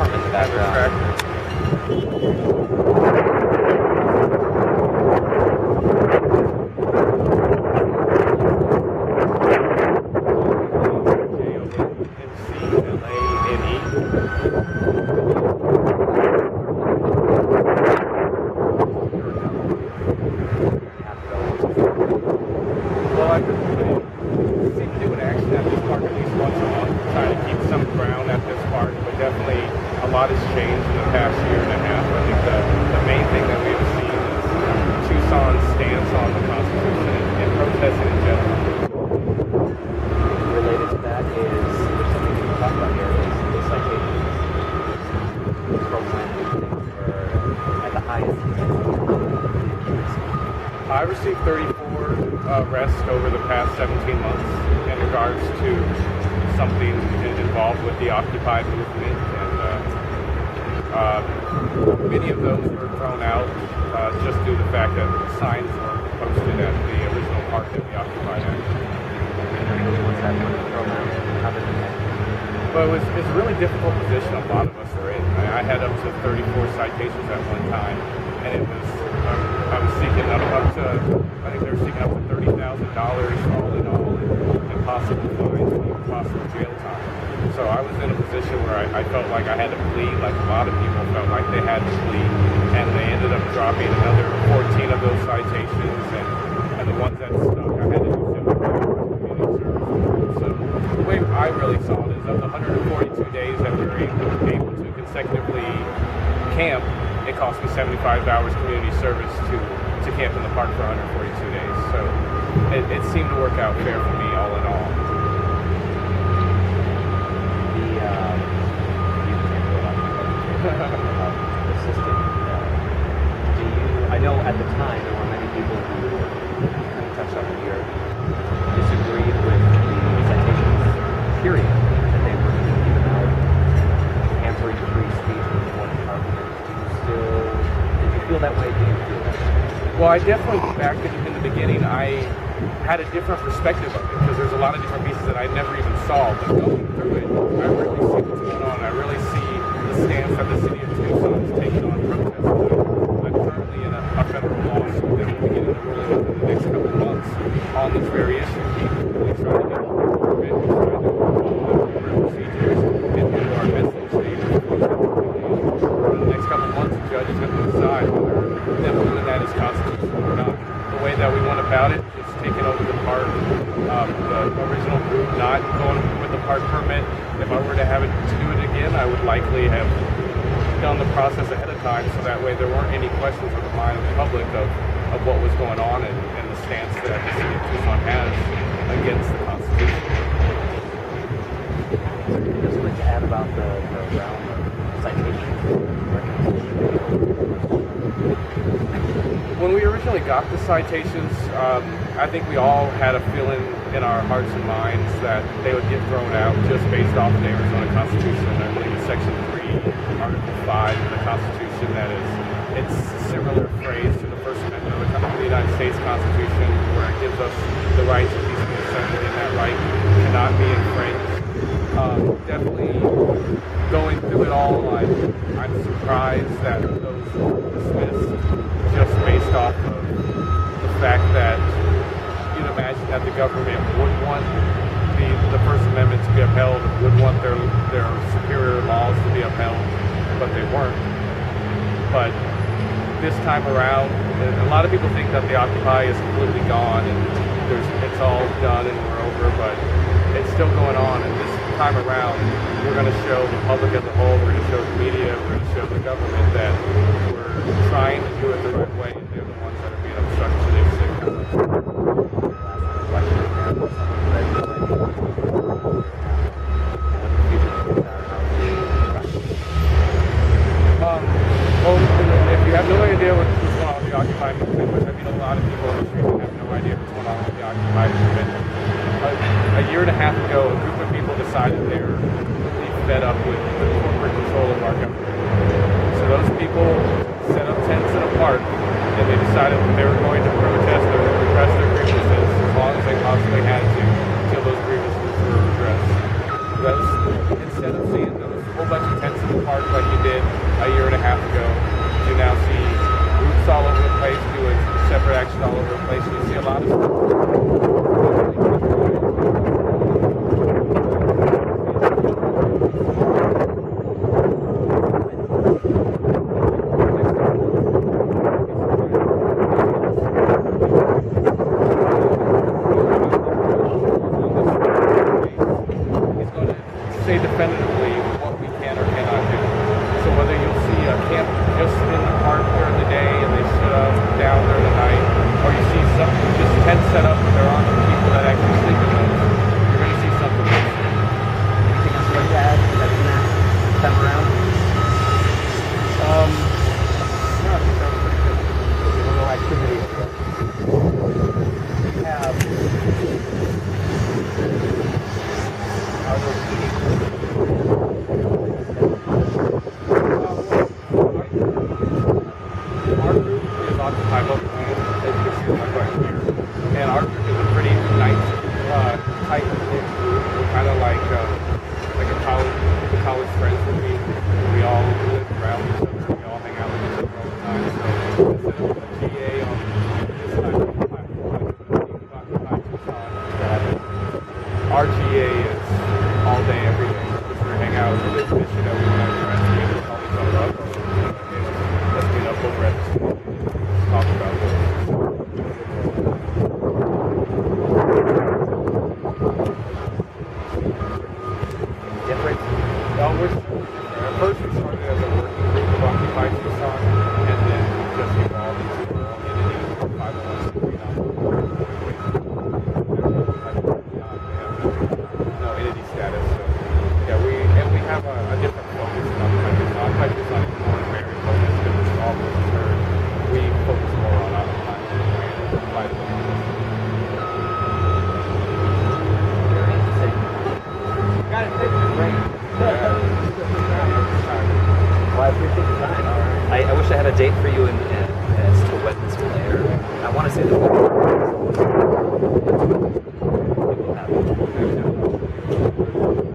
storm in the background. Well, I seem to do an action at this park at least once a month, trying to keep some ground at this park, but definitely a lot has changed in the past year and a half. I think the main thing that we've seen is Tucson's stance on the Constitution and protesting in general. Related to that is, there's something we can talk about here, is the citations program at the highest. I received 34 arrests over the past 17 months in regards to something involved with the Occupy movement, and many of those were thrown out just due to the fact that signs were posted at the original park that we occupied at. Well, it's a really difficult position a lot of us are in. I had up to 34 citations at one time, and it was I was seeking up to, I think they were seeking up to $30,000 all in all, and possible fines and even possible jail time. So I was in a position where I felt like I had to plead, like a lot of people felt like they had to plead, and they ended up dropping another 14 of those citations, and the ones that stuck, I had to do civil community service. So the way I really saw it is of the 142 days that we were able to consecutively camp, it cost me 75 hours community service to camp in the park for 142 days. So it seemed to work out fair for me all in all. I know at the time there were many people who kind of touched on here disagreed with the citations period that they were given out, hampering free speech in the morning argument. Did you feel that way? Did you feel that way? Well, I definitely, back in the beginning, I had a different perspective of it because there's a lot of different pieces that I never even saw. But going through it, I really see what's going on. I really see the stance that the city of Tucson is taking on protesting. I'm currently in a federal lawsuit that will be getting ruling in the next couple of months on this very issue. We try to get a hold of it. We try to follow the procedures and do our message statement. For the next couple of months, the judge is going to decide whether them doing that is constitutional or not. The way that we went about it is taking over the park, the original group not going with the park permit. If I were to have it to do it again, I would likely have done the process ahead of time, so that way there weren't any questions on the mind of the public of what was going on and the stance that the city of Tucson has against the Constitution. Just like to add about the realm of citations. When we originally got the citations, I think we all had a feeling in our hearts and minds that they would get thrown out just based off the Arizona Constitution. I believe it's Section 3, Article 5 of the Constitution that it's a similar phrase to the First Amendment of the United States Constitution, where it gives us the right to peaceful assembly, and that right cannot be infringed. Definitely going through it all, I'm surprised that those were dismissed just based off of the fact that you'd imagine that the government would want the First Amendment to be upheld, would want their superior laws to be upheld, but they weren't. But this time around, a lot of people think that the Occupy is completely gone and it's all done and we're over, but it's still going on. And this time around, we're going to show the public as a whole, we're going to show the media, we're going to show the government that we're trying to do it the right way, and they're the ones that are being obstructionistic. Well, if you have no idea what's going on with the Occupy movement, which I mean a lot of people in the street have no idea what's going on with the Occupy movement, a year and a half ago, a group of people decided they were really fed up with the corporate control of our government. So those people set up tents in a park, and they decided that they were going to protest or repress their grievances as long as they possibly had to, until those grievances were addressed. work like you did a year and a half ago. You now see groups all over the place doing separate action all over the place. You see a lot of say definitively what we can or cannot do. So whether you'll see a camp just in the park during the day and they sit up down during the night, or you see something just tent set up and there aren't people that actually sleep in those, you're going to see something different. Anything else you'd like to add that's next time around? No, I think that was pretty good. A little activity. We have our little meeting. Our group is occupied by as you can see right here. And our group is a pretty nice, tight-knit group. We're kind of like a college friends would be. We all live around each other. We all hang out with each other all the time. So instead of a GA on this side of the platform, it's occupied Tucson. Our GA is all day, every day. Just to hang out with this mission that we want to address. We just call each other up. Let's meet up over at the school. Talk about this. Different. First we started as a working group of Occupy Tucson, and then just evolved into our own entity, 501c3 no entity status. So, yeah, we have a different focus in Occupy Tucson. Occupy Tucson is more very focused because it's all concerned. We focus more on Occupy and apply to the Very interesting. Got it. Great. Well, I appreciate the time. I wish I had a date for you as to when this will air. I want to say the